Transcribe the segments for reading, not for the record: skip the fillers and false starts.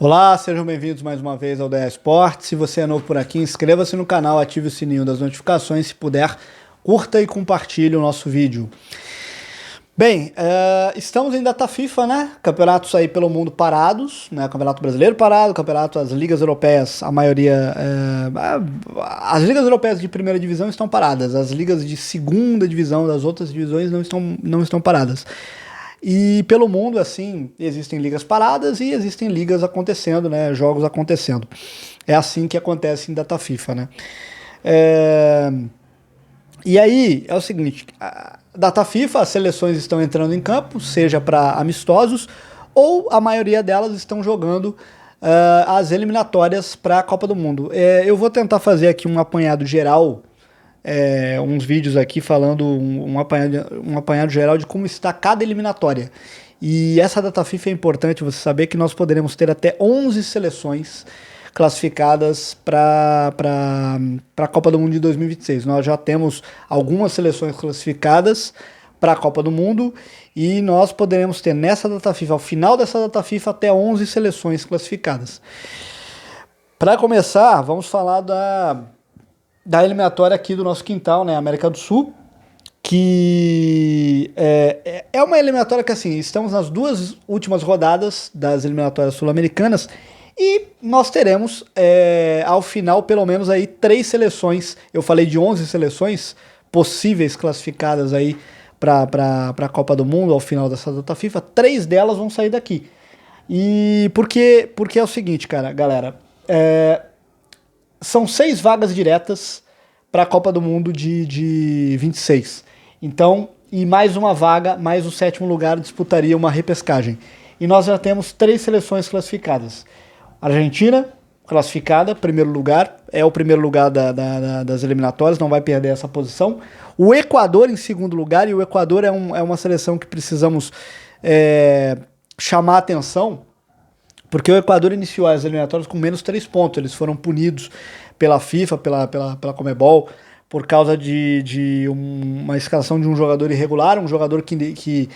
Olá, sejam bem-vindos mais uma vez ao DA Esportes. Se você é novo por aqui, inscreva-se no canal, ative o sininho das notificações. Se puder, curta e compartilhe o nosso vídeo. Bem, estamos em data FIFA, né? Campeonatos aí pelo mundo parados, né? Campeonato brasileiro parado, campeonato, as ligas europeias, a maioria... as ligas europeias de primeira divisão estão paradas, as ligas de segunda divisão das outras divisões não estão paradas. E pelo mundo, assim, existem ligas paradas e existem ligas acontecendo, né? Jogos acontecendo. É assim que acontece em data FIFA, né? E aí, é o seguinte, data FIFA, as seleções estão entrando em campo, seja para amistosos, ou a maioria delas estão jogando as eliminatórias para a Copa do Mundo. Eu vou tentar fazer aqui um apanhado geral, uns vídeos aqui falando um apanhado geral de como está cada eliminatória. E essa data FIFA é importante você saber que nós poderemos ter até 11 seleções classificadas para a Copa do Mundo de 2026. Nós já temos algumas seleções classificadas para a Copa do Mundo e nós poderemos ter nessa data FIFA, ao final dessa data FIFA, até 11 seleções classificadas. Para começar, vamos falar da eliminatória aqui do nosso quintal, né, América do Sul, que é uma eliminatória que, assim, estamos nas duas últimas rodadas das eliminatórias sul-americanas e nós teremos, ao final, pelo menos aí 3 seleções, eu falei de 11 seleções possíveis classificadas aí para a Copa do Mundo ao final dessa data FIFA, 3 delas vão sair daqui. E porque é o seguinte, galera, são 6 vagas diretas para a Copa do Mundo de 26. Então, e mais uma vaga, mais o 7º lugar disputaria uma repescagem. E nós já temos 3 seleções classificadas. Argentina, classificada, primeiro lugar, é o primeiro lugar das eliminatórias, não vai perder essa posição. O Equador em segundo lugar, e o Equador é uma seleção que precisamos chamar a atenção, porque o Equador iniciou as eliminatórias com menos 3 pontos. Eles foram punidos pela FIFA, pela Conmebol, por causa de uma escalação de um jogador irregular, um jogador que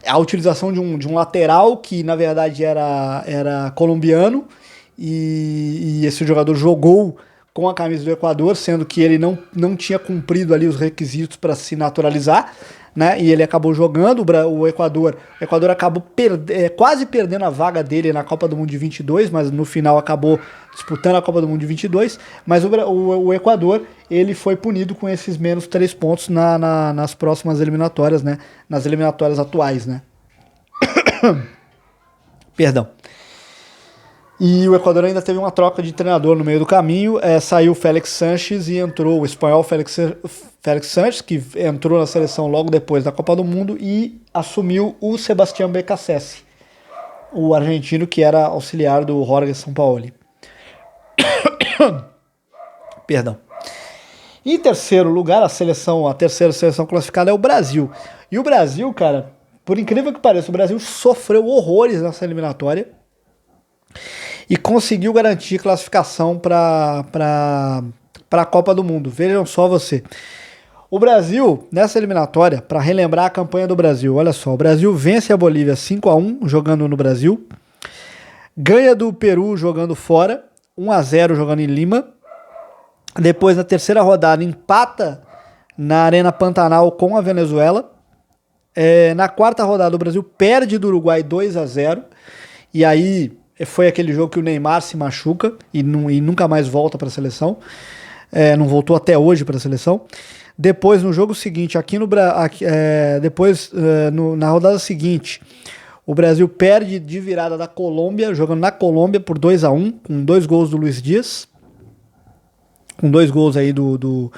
a utilização de um lateral que na verdade era colombiano, e esse jogador jogou com a camisa do Equador, sendo que ele não tinha cumprido ali os requisitos para se naturalizar, né? E ele acabou jogando, o Equador acabou quase perdendo a vaga dele na Copa do Mundo de 22, mas no final acabou disputando a Copa do Mundo de 22, mas o Equador, ele foi punido com esses menos 3 pontos nas próximas eliminatórias, né? Nas eliminatórias atuais, né? Perdão. E o Equador ainda teve uma troca de treinador no meio do caminho, saiu o Félix Sánchez e entrou o espanhol Félix Sánchez, que entrou na seleção logo depois da Copa do Mundo, e assumiu o Sebastián Beccacece, o argentino que era auxiliar do Jorge Sampaoli. Perdão. Em terceiro lugar, a terceira seleção classificada é o Brasil. E o Brasil, cara, por incrível que pareça, o Brasil sofreu horrores nessa eliminatória e conseguiu garantir classificação para a Copa do Mundo. Vejam só você. O Brasil, nessa eliminatória, para relembrar a campanha do Brasil, olha só, o Brasil vence a Bolívia 5-1 jogando no Brasil, ganha do Peru jogando fora, 1-0 jogando em Lima, depois na terceira rodada empata na Arena Pantanal com a Venezuela, na quarta rodada o Brasil perde do Uruguai 2-0, e aí foi aquele jogo que o Neymar se machuca e nunca mais volta para a seleção. Não voltou até hoje para a seleção. Depois, no jogo seguinte, na rodada seguinte, o Brasil perde de virada da Colômbia, jogando na Colômbia por 2-1, com 2 gols do Luiz Dias. Com 2 gols aí do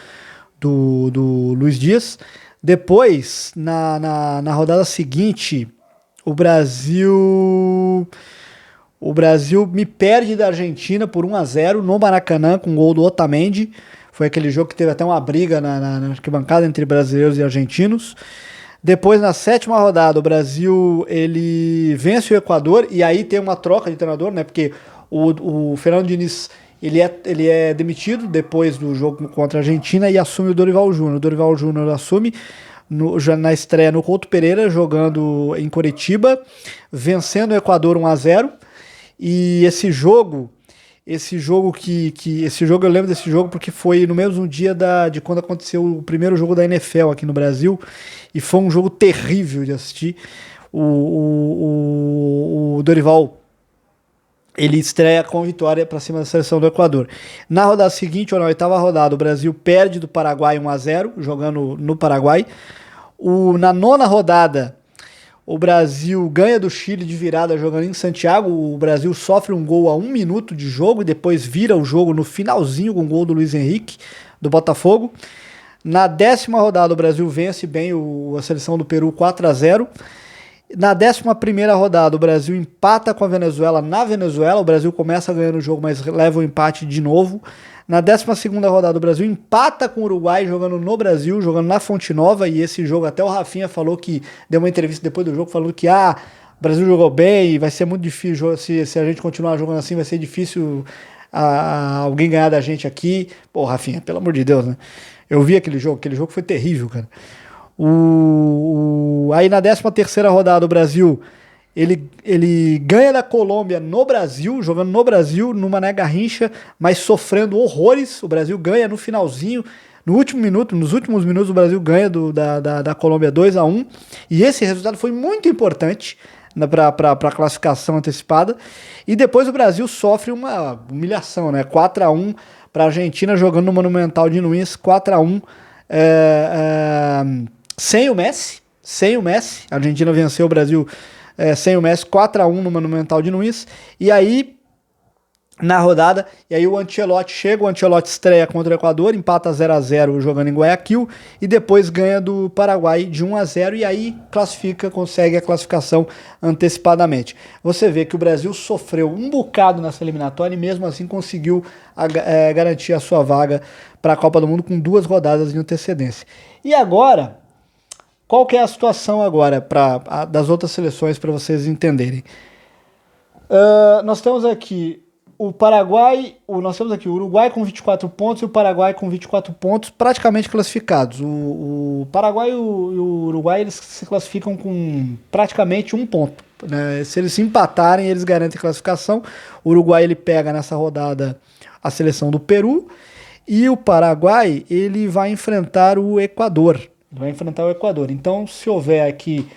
Luiz Dias. Depois, na rodada seguinte, o Brasil me perde da Argentina por 1-0 no Maracanã com o gol do Otamendi. Foi aquele jogo que teve até uma briga na arquibancada entre brasileiros e argentinos. Depois, na 7ª rodada, o Brasil ele vence o Equador, e aí tem uma troca de treinador, né? Porque o Fernando Diniz ele é demitido depois do jogo contra a Argentina e assume o Dorival Júnior. O Dorival Júnior assume já na estreia no Couto Pereira, jogando em Curitiba, vencendo o Equador 1-0. E esse jogo eu lembro desse jogo porque foi no mesmo dia de quando aconteceu o primeiro jogo da NFL aqui no Brasil, e foi um jogo terrível de assistir. O Dorival, ele estreia com vitória para cima da seleção do Equador. Na rodada seguinte, ou na oitava rodada, o Brasil perde do Paraguai 1-0, jogando no Paraguai. Na nona rodada, o Brasil ganha do Chile de virada jogando em Santiago. O Brasil sofre um gol a 1 minuto de jogo e depois vira o jogo no finalzinho com o gol do Luiz Henrique, do Botafogo. Na décima rodada, o Brasil vence bem a seleção do Peru 4-0. Na 11ª rodada, o Brasil empata com a Venezuela na Venezuela. O Brasil começa ganhando o jogo, mas leva o empate de novo. Na 12ª rodada, o Brasil empata com o Uruguai, jogando no Brasil, jogando na Fonte Nova. E esse jogo, até o Rafinha falou que, deu uma entrevista depois do jogo, falando que o Brasil jogou bem e vai ser muito difícil, se a gente continuar jogando assim, vai ser difícil alguém ganhar da gente aqui. Pô, Rafinha, pelo amor de Deus, né? Eu vi aquele jogo foi terrível, cara. Aí na 13ª rodada, o Brasil ele ganha da Colômbia no Brasil, jogando no Brasil, no Mané Garrincha, mas sofrendo horrores. O Brasil ganha no finalzinho, nos últimos minutos o Brasil ganha da Colômbia 2-1, e esse resultado foi muito importante para a classificação antecipada. E depois o Brasil sofre uma humilhação, né? 4-1 para a Argentina, jogando no Monumental de Nunes, 4-1 sem o Messi. A Argentina venceu o Brasil sem o Messi, 4-1 no Monumental de Nunes. E aí, na rodada, o Ancelotti estreia contra o Equador, empata 0-0 jogando em Guayaquil, e depois ganha do Paraguai de 1-0, e aí consegue a classificação antecipadamente. Você vê que o Brasil sofreu um bocado nessa eliminatória e mesmo assim conseguiu garantir a sua vaga para a Copa do Mundo com 2 rodadas de antecedência. E agora, qual que é a situação agora das outras seleções para vocês entenderem? Nós temos aqui o Uruguai com 24 pontos e o Paraguai com 24 pontos, praticamente classificados. O Paraguai e o Uruguai, eles se classificam com praticamente 1 ponto, né? Se eles se empatarem, eles garantem a classificação. O Uruguai, ele pega nessa rodada a seleção do Peru, e o Paraguai, ele vai enfrentar o Equador. Então, se houver aqui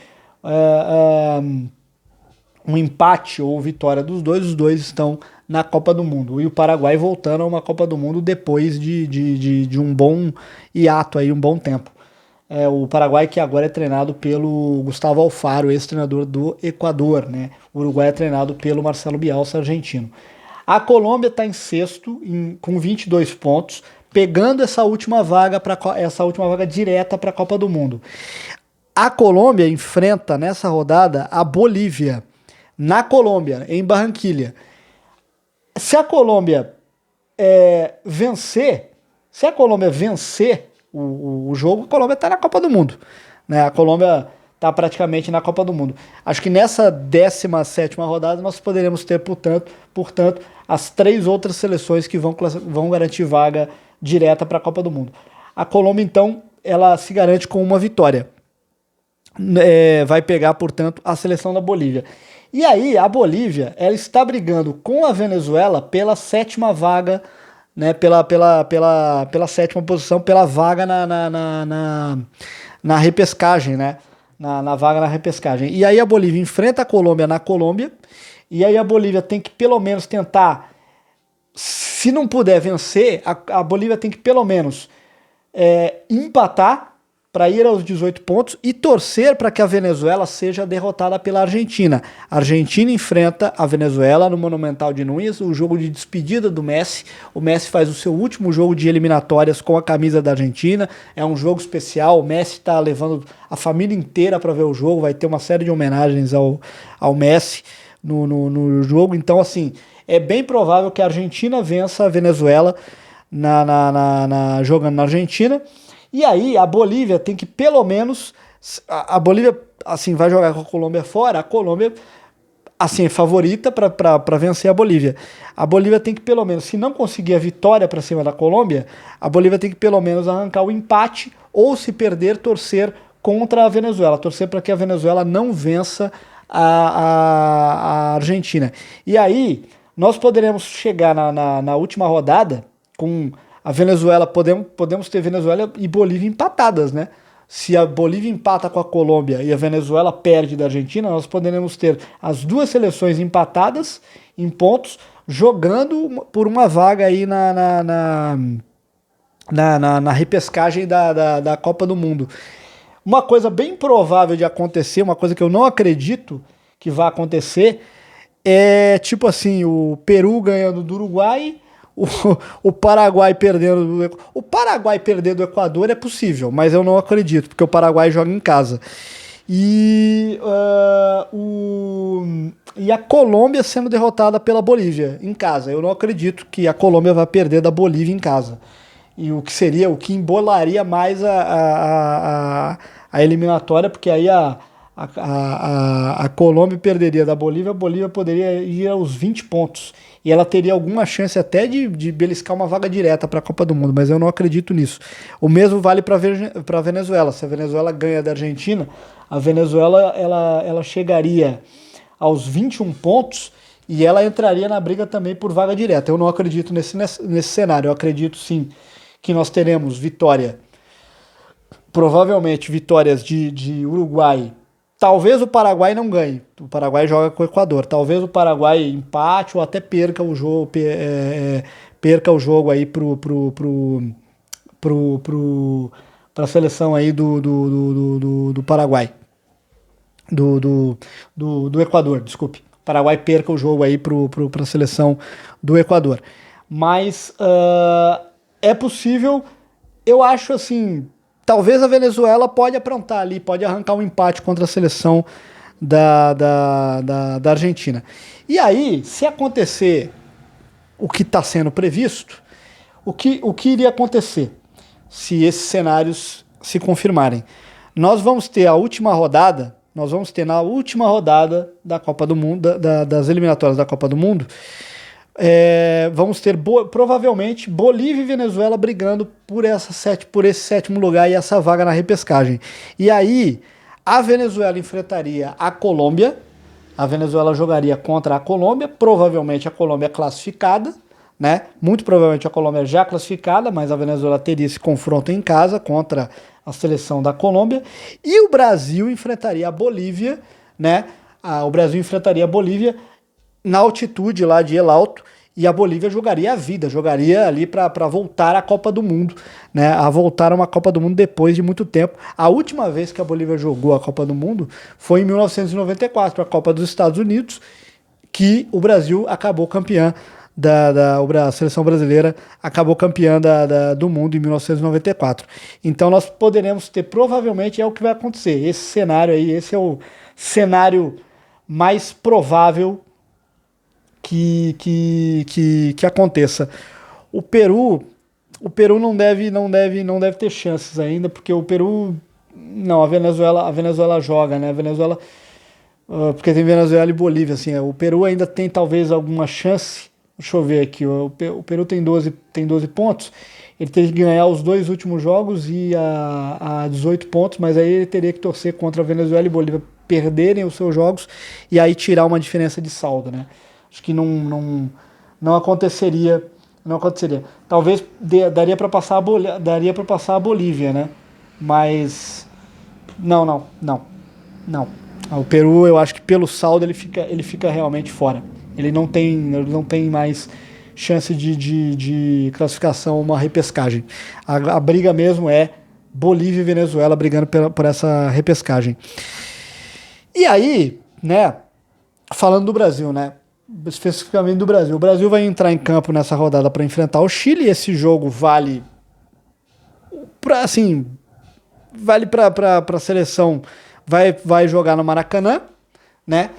um empate ou vitória dos dois, os dois estão na Copa do Mundo. E o Paraguai voltando a uma Copa do Mundo depois de um bom hiato, aí, um bom tempo. O Paraguai, que agora é treinado pelo Gustavo Alfaro, ex-treinador do Equador, né? O Uruguai é treinado pelo Marcelo Bielsa, argentino. A Colômbia está em sexto, com 22 pontos, pegando essa última vaga direta para a Copa do Mundo. A Colômbia enfrenta nessa rodada a Bolívia, na Colômbia, em Barranquilha. Se a Colômbia vencer o jogo, a Colômbia está na Copa do Mundo, né? A Colômbia está praticamente na Copa do Mundo. Acho que nessa 17ª rodada nós poderemos ter, portanto, as 3 outras seleções que vão garantir vaga direta para a Copa do Mundo. A Colômbia, então, ela se garante com uma vitória. Vai pegar, portanto, a seleção da Bolívia. E aí, a Bolívia, ela está brigando com a Venezuela pela 7ª vaga, né, pela 7ª posição, pela vaga na repescagem, né? Na vaga na repescagem. E aí a Bolívia enfrenta a Colômbia na Colômbia, e aí a Bolívia tem que pelo menos tentar, se não puder vencer, a Bolívia tem que pelo menos empatar para ir aos 18 pontos e torcer para que a Venezuela seja derrotada pela Argentina. A Argentina enfrenta a Venezuela no Monumental de Nunes, o jogo de despedida do Messi. O Messi faz o seu último jogo de eliminatórias com a camisa da Argentina. É um jogo especial, o Messi está levando a família inteira para ver o jogo, vai ter uma série de homenagens ao Messi no jogo. Então, assim, é bem provável que a Argentina vença a Venezuela jogando na Argentina. E aí a Bolívia tem que pelo menos, a Bolívia assim vai jogar com a Colômbia fora, a Colômbia assim é favorita para vencer a Bolívia. A Bolívia tem que pelo menos, se não conseguir a vitória para cima da Colômbia, a Bolívia tem que pelo menos arrancar o empate, ou se perder, torcer contra a Venezuela, torcer para que a Venezuela não vença a Argentina. E aí, nós poderemos chegar na última rodada com a Venezuela, podemos ter Venezuela e Bolívia empatadas, né? Se a Bolívia empata com a Colômbia e a Venezuela perde da Argentina, nós poderemos ter as duas seleções empatadas em pontos, jogando por uma vaga aí na repescagem da Copa do Mundo. Uma coisa bem provável de acontecer, uma coisa que eu não acredito que vai acontecer, é tipo assim, o Peru ganhando do Uruguai, o Paraguai perdendo o Paraguai perder do Equador é possível, mas eu não acredito, porque o Paraguai joga em casa. E a Colômbia sendo derrotada pela Bolívia em casa. Eu não acredito que a Colômbia vai perder da Bolívia em casa. E o que embolaria mais a eliminatória, porque aí a Colômbia perderia da Bolívia, a Bolívia poderia ir aos 20 pontos. E ela teria alguma chance até de beliscar uma vaga direta para a Copa do Mundo, mas eu não acredito nisso. O mesmo vale para a Venezuela. Se a Venezuela ganha da Argentina, a Venezuela ela chegaria aos 21 pontos e ela entraria na briga também por vaga direta. Eu não acredito nesse cenário. Eu acredito sim que nós teremos vitória, provavelmente vitórias de Uruguai. Talvez o Paraguai não ganhe. O Paraguai joga com o Equador. Talvez o Paraguai empate ou até perca o jogo, perca o jogo aí para a seleção aí do Paraguai. Do Equador, desculpe. O Paraguai perca o jogo aí para a seleção do Equador. Mas é possível, eu acho assim. Talvez a Venezuela pode aprontar ali, pode arrancar um empate contra a seleção da Argentina. E aí, se acontecer o que está sendo previsto, o que iria acontecer se esses cenários se confirmarem? Nós vamos ter na última rodada da Copa do Mundo, das eliminatórias da Copa do Mundo, vamos ter provavelmente Bolívia e Venezuela brigando por esse sétimo lugar e essa vaga na repescagem. E aí a Venezuela enfrentaria a Colômbia, a Venezuela jogaria contra a Colômbia, provavelmente a Colômbia classificada, né? Muito provavelmente a Colômbia já classificada, mas a Venezuela teria esse confronto em casa contra a seleção da Colômbia, e o Brasil enfrentaria a Bolívia, né? O Brasil enfrentaria a Bolívia na altitude lá de El Alto, e a Bolívia jogaria a vida, jogaria ali para voltar à Copa do Mundo, né? A voltar a uma Copa do Mundo depois de muito tempo. A última vez que a Bolívia jogou a Copa do Mundo foi em 1994, a Copa dos Estados Unidos, que o Brasil acabou campeã a seleção brasileira acabou campeã do mundo em 1994. Então nós poderemos ter, provavelmente é o que vai acontecer, esse cenário aí, esse é o cenário mais provável que aconteça. O Peru não deve ter chances ainda, porque o Peru, não, a Venezuela joga, né? A Venezuela, porque tem Venezuela e Bolívia, assim, o Peru ainda tem talvez alguma chance. Deixa eu ver aqui, o Peru tem 12 pontos, ele teria que ganhar os dois últimos jogos e a 18 pontos, mas aí ele teria que torcer contra a Venezuela e Bolívia perderem os seus jogos e aí tirar uma diferença de saldo, né? Acho que não aconteceria. Não aconteceria. Talvez daria para passar a Bolívia, né? Mas não. O Peru, eu acho que pelo saldo ele fica realmente fora. Ele não tem mais chance de classificação, uma repescagem. A briga mesmo é Bolívia e Venezuela brigando por essa repescagem. E aí, né? Falando do Brasil, né? Especificamente do Brasil. O Brasil vai entrar em campo nessa rodada para enfrentar o Chile. Esse jogo vale para a seleção, vai jogar no Maracanã, né?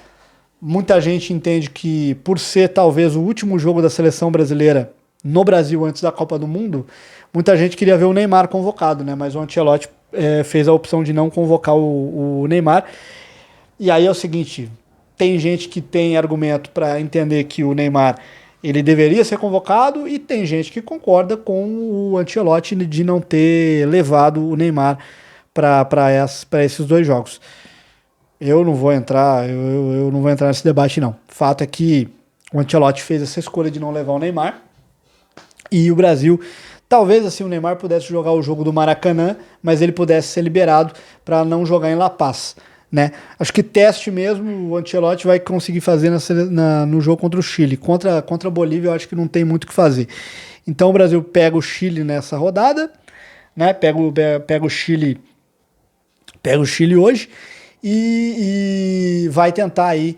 Muita gente entende que, por ser talvez o último jogo da seleção brasileira no Brasil antes da Copa do Mundo, muita gente queria ver o Neymar convocado, né? Mas o Ancelotti fez a opção de não convocar o Neymar. E aí é o seguinte, tem gente que tem argumento para entender que o Neymar ele deveria ser convocado e tem gente que concorda com o Ancelotti de não ter levado o Neymar para esses dois jogos. Eu não vou entrar, eu não vou entrar nesse debate, não. Fato é que o Ancelotti fez essa escolha de não levar o Neymar e o Brasil, talvez assim o Neymar pudesse jogar o jogo do Maracanã, mas ele pudesse ser liberado para não jogar em La Paz, né? Acho que teste mesmo o Ancelotti vai conseguir fazer no jogo contra o Chile. Contra a Bolívia eu acho que não tem muito o que fazer. Então o Brasil pega o Chile nessa rodada, né? Pega o Chile hoje e vai tentar aí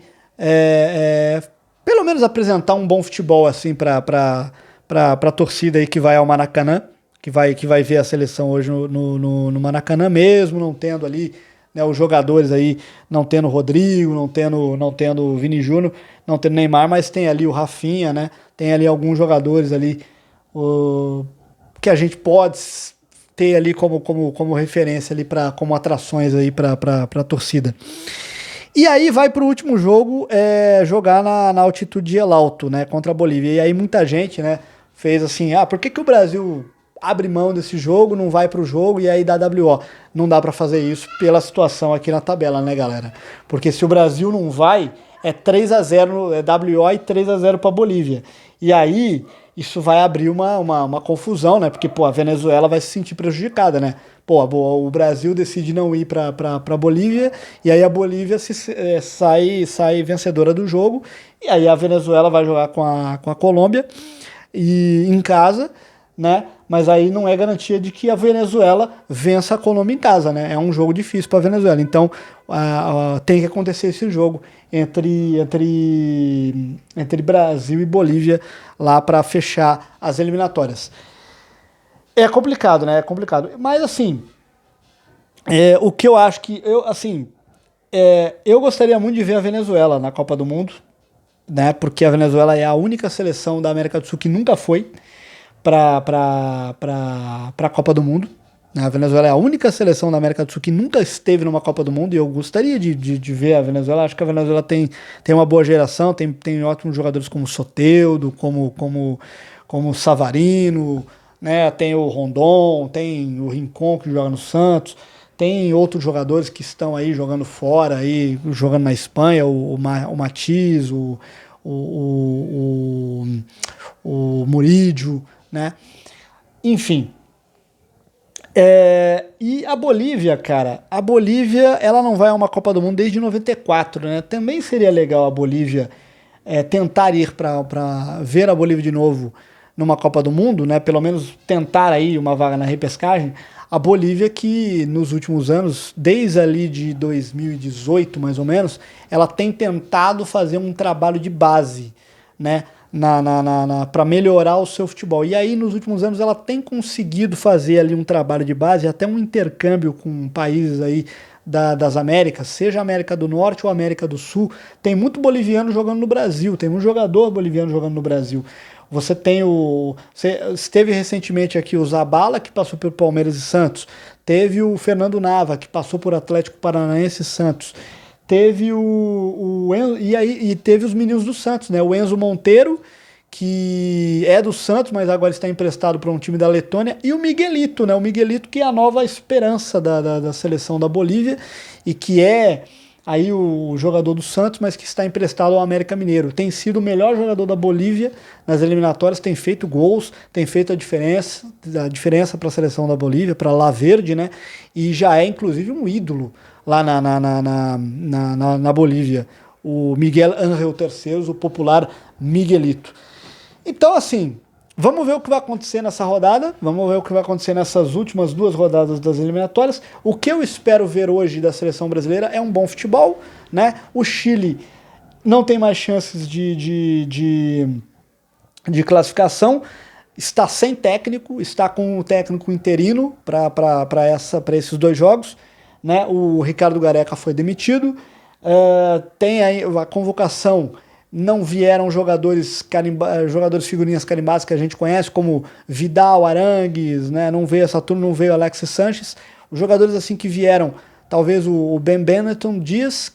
pelo menos apresentar um bom futebol assim para a torcida aí que vai ao Maracanã, que vai ver a seleção hoje no Maracanã mesmo, não tendo ali, né, os jogadores aí, não tendo Rodrigo, não tendo Vini Júnior, não tendo Neymar, mas tem ali o Rafinha, né? Tem ali alguns jogadores ali que a gente pode ter ali como referência ali como atrações aí para a torcida. E aí vai pro último jogo jogar na altitude El Alto, né, contra a Bolívia. E aí muita gente, né, fez assim, por que o Brasil abre mão desse jogo, não vai pro jogo e aí dá WO? Não dá para fazer isso pela situação aqui na tabela, né, galera? Porque se o Brasil não vai, é 3-0, WO e 3-0 para Bolívia. E aí isso vai abrir uma confusão, né? Porque, pô, a Venezuela vai se sentir prejudicada, né? Pô, o Brasil decide não ir para Bolívia e aí a Bolívia sai vencedora do jogo e aí a Venezuela vai jogar com a Colômbia e em casa, né? Mas aí não é garantia de que a Venezuela vença a Colômbia em casa, né? É um jogo difícil para a Venezuela. Então tem que acontecer esse jogo entre Brasil e Bolívia lá para fechar as eliminatórias. É complicado, né? É complicado. Mas assim, o que eu acho que eu gostaria muito de ver a Venezuela na Copa do Mundo, né? Porque a Venezuela é a única seleção da América do Sul que nunca foi para a Copa do Mundo. A Venezuela é a única seleção da América do Sul que nunca esteve numa Copa do Mundo e eu gostaria de ver a Venezuela. Acho que a Venezuela tem uma boa geração, tem ótimos jogadores como Soteldo, como Savarino, né? Tem o Rondon, tem o Rincon que joga no Santos, tem outros jogadores que estão aí jogando fora, aí, jogando na Espanha, o Matiz, o Murídio, né? Enfim. E a Bolívia, cara, ela não vai a uma Copa do Mundo desde 94, né? Também seria legal a Bolívia tentar ir para ver a Bolívia de novo numa Copa do Mundo, né? Pelo menos tentar aí uma vaga na repescagem. A Bolívia que nos últimos anos, desde ali de 2018 mais ou menos, ela tem tentado fazer um trabalho de base, né? Para melhorar o seu futebol. E aí, nos últimos anos, ela tem conseguido fazer ali um trabalho de base, até um intercâmbio com países aí das Américas, seja América do Norte ou América do Sul. Tem muito boliviano jogando no Brasil, tem um jogador boliviano jogando no Brasil. Você teve recentemente aqui o Zabala, que passou pelo Palmeiras e Santos. Teve o Fernando Nava, que passou por Atlético Paranaense e Santos. Teve teve os meninos do Santos, né? O Enzo Monteiro, que é do Santos, mas agora está emprestado para um time da Letônia, e o Miguelito, né? O Miguelito que é a nova esperança da seleção da Bolívia e que é aí o jogador do Santos, mas que está emprestado ao América Mineiro. Tem sido o melhor jogador da Bolívia nas eliminatórias, tem feito gols, tem feito a diferença para a seleção da Bolívia, para La Verde, né? E já é inclusive um ídolo lá na Bolívia, o Miguel Ángel III, o popular Miguelito. Então, assim, vamos ver o que vai acontecer nessa rodada, vamos ver o que vai acontecer nessas últimas duas rodadas das eliminatórias. O que eu espero ver hoje da seleção brasileira é um bom futebol, né? O Chile não tem mais chances de classificação, está sem técnico, está com o técnico interino para esses dois jogos, né? O Ricardo Gareca foi demitido, tem aí a convocação, não vieram jogadores figurinhas carimbadas que a gente conhece, como Vidal, Arangues, né? Não veio essa turma, não veio Alexis Sanches. Os jogadores assim que vieram, talvez o Ben Benetton Dias,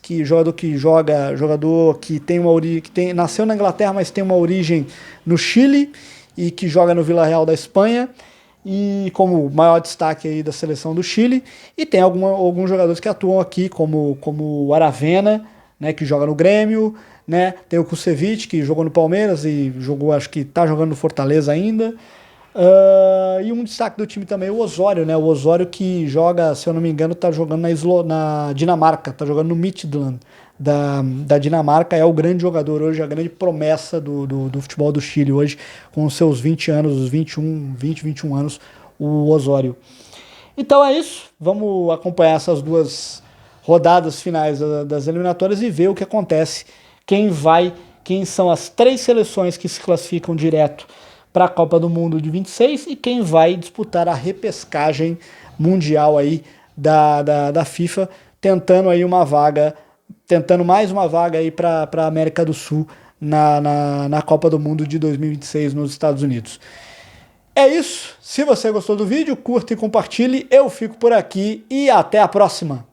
jogador que tem uma origem, nasceu na Inglaterra, mas tem uma origem no Chile e que joga no Villarreal da Espanha. e como maior destaque aí da seleção do Chile, e tem alguns jogadores que atuam aqui, como o Aravena, né, que joga no Grêmio, né, tem o Kusevich, que jogou no Palmeiras e jogou, acho que tá jogando no Fortaleza ainda. E um destaque do time também, o Osório, né? O Osório que joga, se eu não me engano, tá jogando na Dinamarca, tá jogando no Midtjylland da Dinamarca, é o grande jogador hoje, a grande promessa do futebol do Chile hoje, com os seus 20 anos, os 21 anos, o Osório. Então é isso, vamos acompanhar essas duas rodadas finais das eliminatórias e ver o que acontece, quem são as 3 seleções que se classificam direto para a Copa do Mundo de 26 e quem vai disputar a repescagem mundial aí da FIFA, tentando aí tentando mais uma vaga aí para a América do Sul na Copa do Mundo de 2026 nos Estados Unidos. É isso, se você gostou do vídeo, curta e compartilhe, eu fico por aqui e até a próxima!